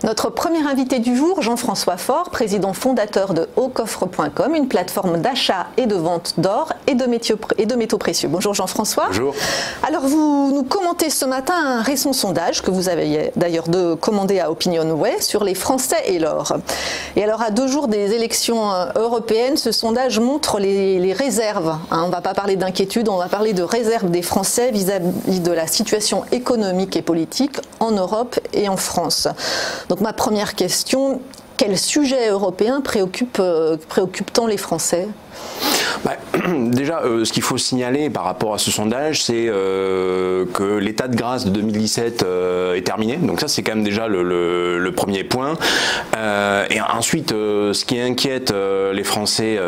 Notre premier invité du jour, Jean-François Faure, président fondateur de Aucoffre.com, une plateforme d'achat et de vente d'or et de métaux précieux. Bonjour Jean-François. Bonjour. Alors vous nous commentez ce matin un récent sondage que vous avez d'ailleurs commandé à Opinionway sur les Français et l'or. Et alors à 2 jours des élections européennes, ce sondage montre les réserves. On ne va pas parler d'inquiétude, on va parler de réserves des Français vis-à-vis de la situation économique et politique en Europe et en France. Donc ma première question, quel sujet européen préoccupe tant les Français ? Déjà, ce qu'il faut signaler par rapport à ce sondage, c'est que l'état de grâce de 2017 est terminé. Donc ça, c'est quand même déjà le premier point. Et ensuite, ce qui inquiète les Français,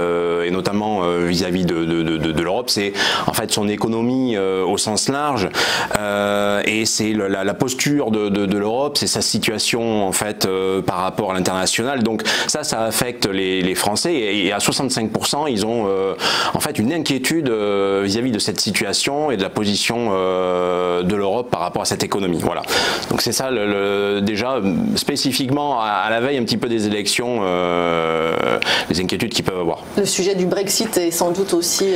et notamment vis-à-vis de l'Europe, c'est en fait son économie au sens large. Et c'est la posture de l'Europe, c'est sa situation en fait par rapport à l'international. Donc ça affecte les Français. Et à 65%, ils ont en fait une inquiétude vis-à-vis de cette situation et de la position de l'Europe par rapport à cette économie. Voilà. Donc c'est ça déjà spécifiquement à la veille un petit peu des élections, les inquiétudes qu'ils peuvent avoir. Le sujet du Brexit est sans doute aussi...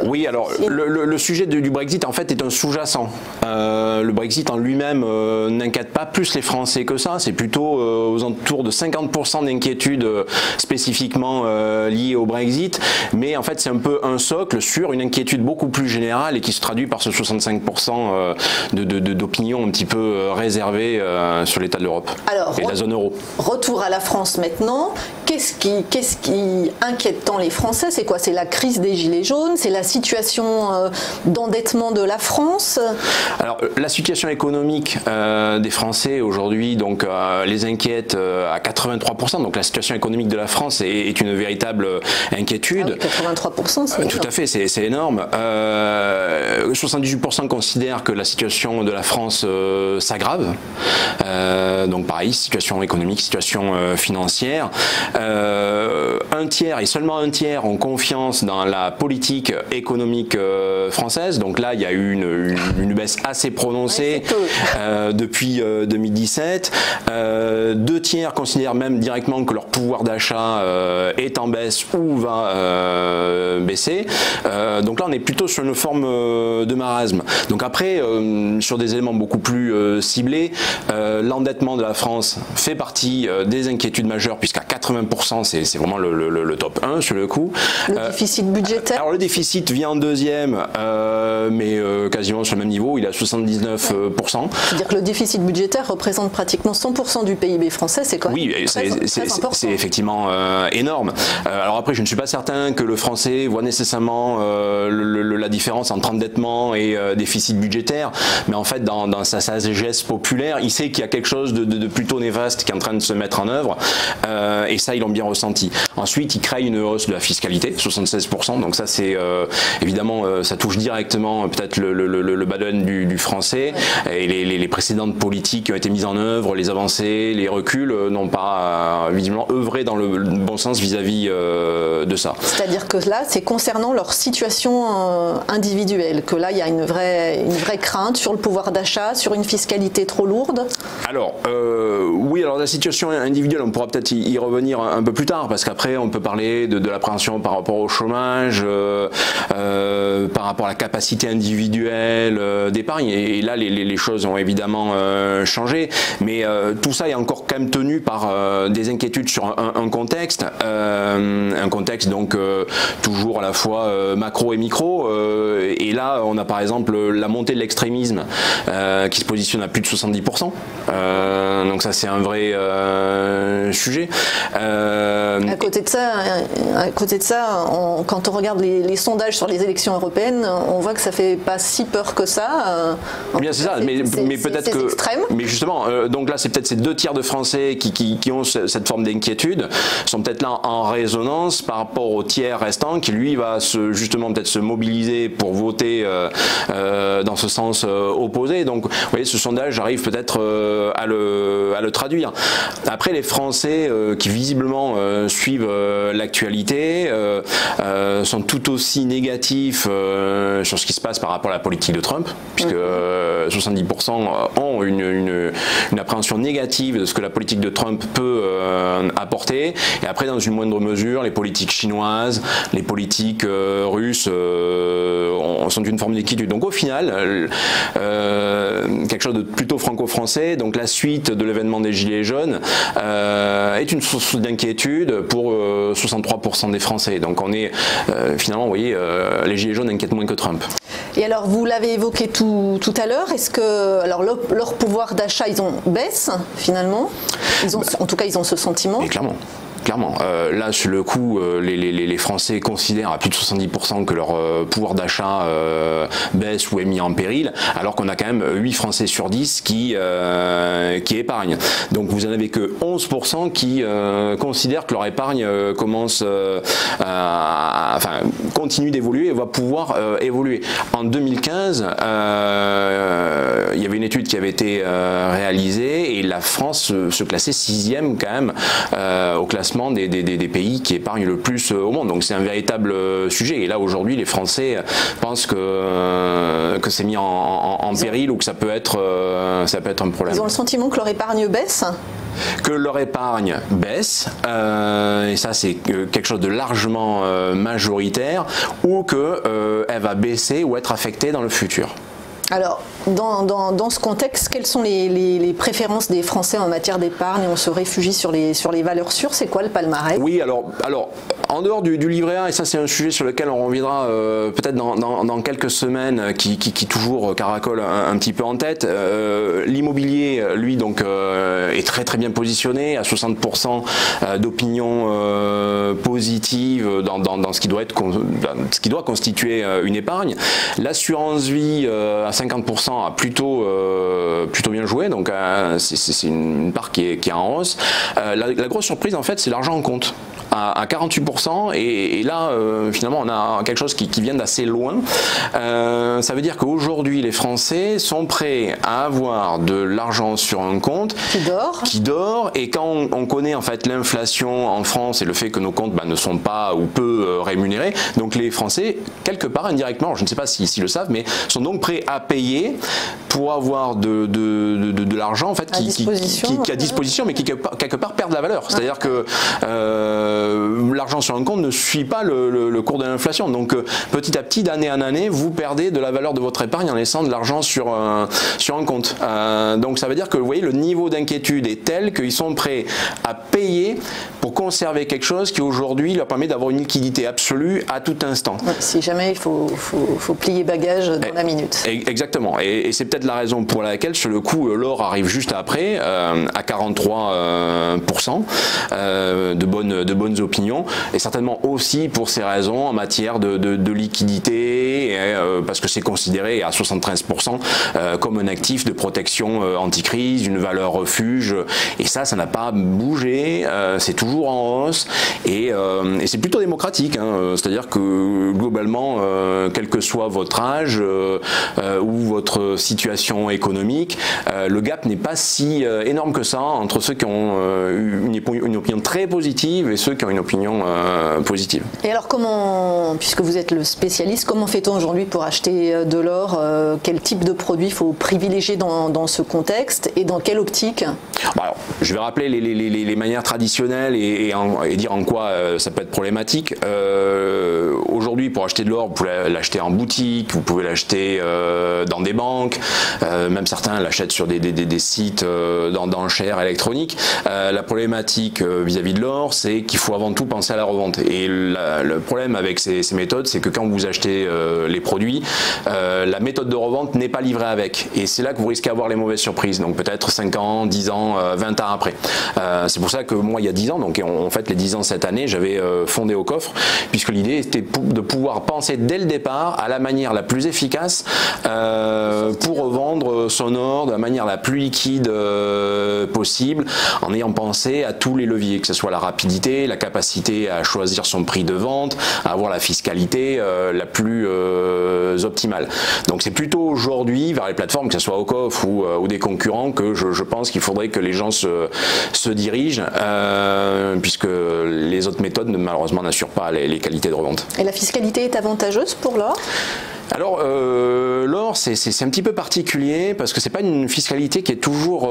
Oui, alors le sujet du Brexit en fait est un sous-jacent. Le Brexit en lui-même n'inquiète pas plus les Français que ça. C'est plutôt aux alentours de 50% d'inquiétude spécifiquement liée au Brexit. Mais en fait, c'est un peu un socle sur une inquiétude beaucoup plus générale et qui se traduit par ce 65% d'opinion un petit peu réservée sur l'état de l'Europe et de la zone euro. Retour à la France maintenant. Qu'est-ce qui inquiète tant les Français? C'est quoi? C'est la crise des Gilets jaunes? C'est la situation d'endettement de la France? Alors, la situation économique des Français aujourd'hui donc les inquiète à 83%. Donc la situation économique de la France est une véritable inquiétude. Ah oui, 83%, c'est énorme. Tout à fait, c'est énorme. 78% considèrent que la situation de la France s'aggrave. Donc pareil, situation économique, situation financière. Un tiers et seulement un tiers ont confiance dans la politique économique française. Donc là, il y a eu une baisse assez prononcée depuis 2017. 2 tiers considèrent même directement que leur pouvoir d'achat est en baisse ou va baisser. Donc là, on est plutôt sur une forme de marasme. Donc après, sur des éléments beaucoup plus ciblés, l'endettement de la France fait partie des inquiétudes majeures, puisqu'à 80%, c'est vraiment le top 1 sur le coup. Le déficit budgétaire? Alors le déficit vient en deuxième, mais quasiment sur le même niveau, il est à 79%. C'est-à-dire que le déficit budgétaire représente pratiquement 100% du PIB français, c'est quand même très important. C'est effectivement énorme. Alors après, je ne suis pas certain que le français voit nécessairement la différence entre endettement et déficit budgétaire, mais en fait, dans sa sagesse populaire, il sait qu'il y a quelque chose de plutôt néfaste qui est en train de se mettre en œuvre, et ça, ils l'ont bien ressenti. Ensuite, il crée une hausse de la fiscalité, 76%, donc ça, c'est évidemment, ça touche directement peut-être le bas-de-laine du français, et les précédentes politiques qui ont été mises en œuvre, les avancées, les reculs, n'ont pas visiblement œuvré dans le bon sens vis-à-vis de ça. C'est-à-dire que là, c'est concernant leur situation individuelle, que là, il y a une vraie crainte sur le pouvoir d'achat, sur une fiscalité trop lourde? Alors, oui, alors la situation individuelle, on pourra peut-être y revenir un peu plus tard, parce qu'après, on peut parler de l'appréhension par rapport au chômage, par rapport à la capacité individuelle d'épargne, et là, les choses ont évidemment changé, mais tout ça est encore quand même tenu par des inquiétudes sur un contexte donc toujours à la fois macro et micro, et là on a par exemple la montée de l'extrémisme qui se positionne à plus de 70%, donc ça c'est un vrai sujet. À côté de ça, quand on regarde les sondages sur les élections européennes, on voit que ça fait pas si peur que ça. Bien c'est ça, mais peut-être que extrême. Mais justement, donc là c'est peut-être ces 2 tiers de Français qui ont cette forme d'inquiétude, sont peut-être là en résonance par rapport au tiers restant qui lui va justement peut-être se mobiliser pour voter dans ce sens opposé. Donc vous voyez, ce sondage arrive peut-être à le traduire. Après, les Français qui visiblement suivent l'actualité sont tout aussi négatifs sur ce qui se passe par rapport à la politique de Trump, puisque 70% ont une appréhension négative de ce que la politique de Trump peut apporter, et après dans une moindre mesure les politiques chinoises, les politiques russes sont une forme d'inquiétude. Donc au final, quelque chose de plutôt franco-français, donc la suite de l'événement des Gilets jaunes est une source d'inquiétude pour 63% des Français. Donc on est finalement, vous voyez, les Gilets jaunes inquiètent moins que Trump. Et alors, vous l'avez évoqué tout à l'heure, est-ce que alors, leur pouvoir d'achat, ils ont baisse finalement, en tout cas ils ont ce sentiment? Et clairement. Clairement, là sur le coup, les Français considèrent à plus de 70% que leur pouvoir d'achat baisse ou est mis en péril, alors qu'on a quand même 8 Français sur 10 qui épargnent. Donc vous en avez que 11% qui considèrent que leur épargne continue d'évoluer et va pouvoir évoluer. En 2015, il y avait une étude qui avait été réalisée et la France se classait 6e quand même au classement des pays qui épargnent le plus au monde. Donc c'est un véritable sujet. Et là aujourd'hui, les Français pensent que c'est mis en péril ou que ça peut être un problème. Ils ont le sentiment que leur épargne baisse ? Que leur épargne baisse, et ça c'est quelque chose de largement majoritaire, ou qu'elle va baisser ou être affectée dans le futur. Alors, dans ce contexte, quelles sont les préférences des Français en matière d'épargne? On se réfugie sur les valeurs sûres, c'est quoi le palmarès? Oui, alors en dehors du livret A, et ça c'est un sujet sur lequel on reviendra peut-être dans quelques semaines, qui toujours caracole un petit peu en tête, l'immobilier, lui, donc est très très bien positionné, à 60% d'opinion positive dans ce qui doit constituer une épargne. L'assurance vie à 50% a plutôt bien joué, donc c'est une part qui est en hausse. La grosse surprise en fait, c'est l'argent en compte à 48%, et là finalement on a quelque chose qui vient d'assez loin. Ça veut dire qu'aujourd'hui les Français sont prêts à avoir de l'argent sur un compte qui dort, et quand on connaît en fait l'inflation en France et le fait que nos comptes ne sont pas ou peu rémunérés, donc les Français quelque part indirectement, je ne sais pas s'ils le savent, mais sont donc prêts à payer pour avoir de l'argent en fait qui est à disposition, mais qui quelque part perd de la valeur. C'est-à-dire que l'argent sur un compte ne suit pas le cours de l'inflation. Donc petit à petit, d'année en année, vous perdez de la valeur de votre épargne en laissant de l'argent sur un compte. Donc ça veut dire que vous voyez, le niveau d'inquiétude est tel qu'ils sont prêts à payer pour conserver quelque chose qui aujourd'hui leur permet d'avoir une liquidité absolue à tout instant. Si jamais il faut plier bagage dans la minute. Exactement. Et c'est peut-être la raison pour laquelle, sur le coup, l'or arrive juste après, à 43%, de bonnes opinions, et certainement aussi pour ces raisons en matière de liquidité, parce que c'est considéré à 73% comme un actif de protection anti-crise, une valeur refuge, et ça n'a pas bougé, c'est toujours en hausse, et c'est plutôt démocratique, hein, c'est-à-dire que globalement, quel que soit votre âge ou votre situation économique, le gap n'est pas si énorme que ça entre ceux qui ont une opinion très positive et ceux qui ont une opinion positive. Et alors comment, puisque vous êtes le spécialiste, comment fait-on aujourd'hui pour acheter de l'or? Quel type de produit il faut privilégier dans ce contexte, et dans quelle optique? Alors, je vais rappeler les manières traditionnelles et dire en quoi ça peut être problématique. Aujourd'hui, pour acheter de l'or, vous pouvez l'acheter en boutique, vous pouvez l'acheter dans des banques, même certains l'achètent sur des sites d'enchères électroniques. La problématique vis-à-vis de l'or, c'est qu'il faut avant tout penser à la revente. Et le problème avec ces méthodes, c'est que quand vous achetez les produits, la méthode de revente n'est pas livrée avec. Et c'est là que vous risquez d'avoir les mauvaises surprises. Donc peut-être 5 ans, 10 ans, 20 ans après. C'est pour ça que moi, il y a 10 ans, donc on fête les 10 ans cette année, j'avais fondé Au Coffre, puisque l'idée était de pouvoir penser dès le départ à la manière la plus efficace pour revendre son or de la manière la plus liquide possible, en ayant pensé à tous les leviers, que ce soit la rapidité, la capacité à choisir son prix de vente, à avoir la fiscalité la plus optimale. Donc c'est plutôt aujourd'hui vers les plateformes, que ce soit Ocoff ou des concurrents, que je pense qu'il faudrait que les gens se dirigent, puisque les autres méthodes malheureusement n'assurent pas les qualités de revente. Et la fiscalité est avantageuse pour l'or ? Alors l'or c'est un petit peu particulier parce que c'est pas une fiscalité qui est toujours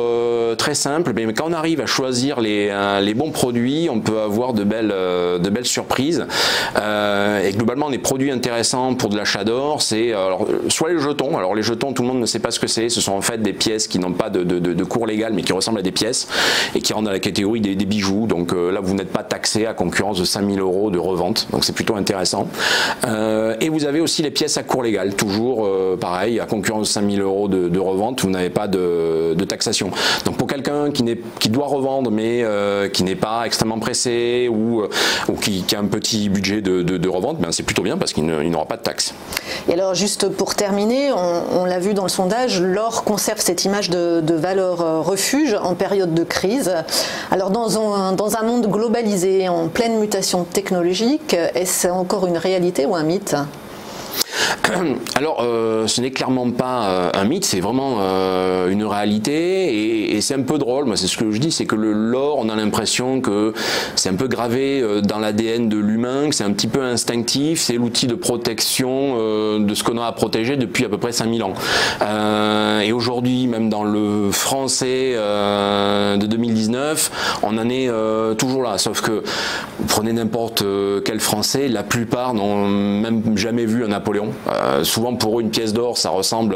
très simple, mais quand on arrive à choisir les bons produits, on peut avoir de belles surprises. Et globalement des produits intéressants pour de l'achat d'or, c'est soit les jetons. Alors les jetons, tout le monde ne sait pas ce que c'est, ce sont en fait des pièces qui n'ont pas de cours légal mais qui ressemblent à des pièces et qui rentrent dans la catégorie des bijoux. Donc là vous n'êtes pas taxé à concurrence de 5 000 € de revente, donc c'est plutôt intéressant. Et vous avez aussi les pièces à cours légal, toujours pareil, à concurrence de 5 000 € de revente, vous n'avez pas de taxation. Donc pour quelqu'un qui doit revendre mais qui n'est pas extrêmement pressé ou qui a un petit budget de revente, ben c'est plutôt bien parce qu'il n'aura pas de taxe. Et alors juste pour terminer, on l'a vu dans le sondage, l'or conserve cette image de valeur refuge en période de crise. Alors dans un monde globalisé, en pleine mutation technologique, est-ce encore une réalité ou un mythe ? Alors, ce n'est clairement pas un mythe, c'est vraiment une réalité et c'est un peu drôle. Moi, c'est ce que je dis, c'est que l'or, on a l'impression que c'est un peu gravé dans l'ADN de l'humain, que c'est un petit peu instinctif, c'est l'outil de protection de ce qu'on a à protéger depuis à peu près 5000 ans. Et aujourd'hui, même dans le français de 2019, on en est toujours là. Sauf que, prenez n'importe quel français, la plupart n'ont même jamais vu un Napoléon. Souvent pour eux une pièce d'or ça ressemble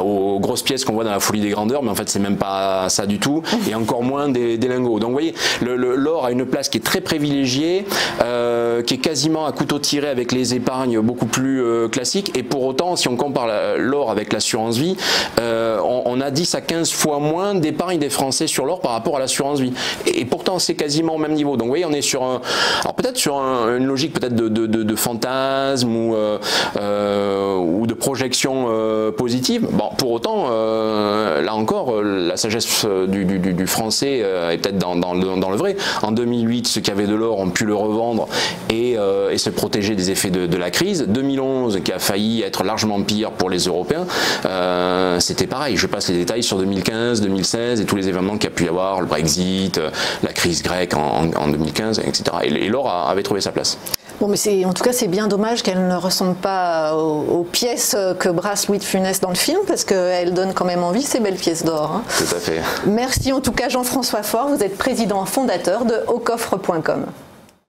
aux grosses pièces qu'on voit dans la Folie des Grandeurs, mais en fait c'est même pas ça du tout, et encore moins des lingots. Donc vous voyez, l'or a une place qui est très privilégiée, qui est quasiment à couteau tiré avec les épargnes beaucoup plus classiques, et pour autant si on compare l'or avec l'assurance vie, on a 10 à 15 fois moins d'épargne des Français sur l'or par rapport à l'assurance vie, et pourtant c'est quasiment au même niveau. Donc vous voyez, on est sur alors peut-être sur une logique peut-être de fantasme ou de projection positive. Bon, pour autant, là encore, la sagesse du français est peut-être dans le vrai. En 2008, ceux qui avaient de l'or ont pu le revendre et se protéger des effets de la crise. 2011, qui a failli être largement pire pour les Européens, c'était pareil. Je passe les détails sur 2015, 2016 et tous les événements qu'il y a pu y avoir, le Brexit, la crise grecque en 2015, etc. Et l'or avait trouvé sa place. Bon, mais en tout cas, c'est bien dommage qu'elle ne ressemble pas aux pièces que brasse Louis de Funès dans le film, parce qu'elle donne quand même envie, ces belles pièces d'or. Hein. Tout à fait. Merci en tout cas Jean-François Faure, vous êtes président fondateur de Ocoffre.com.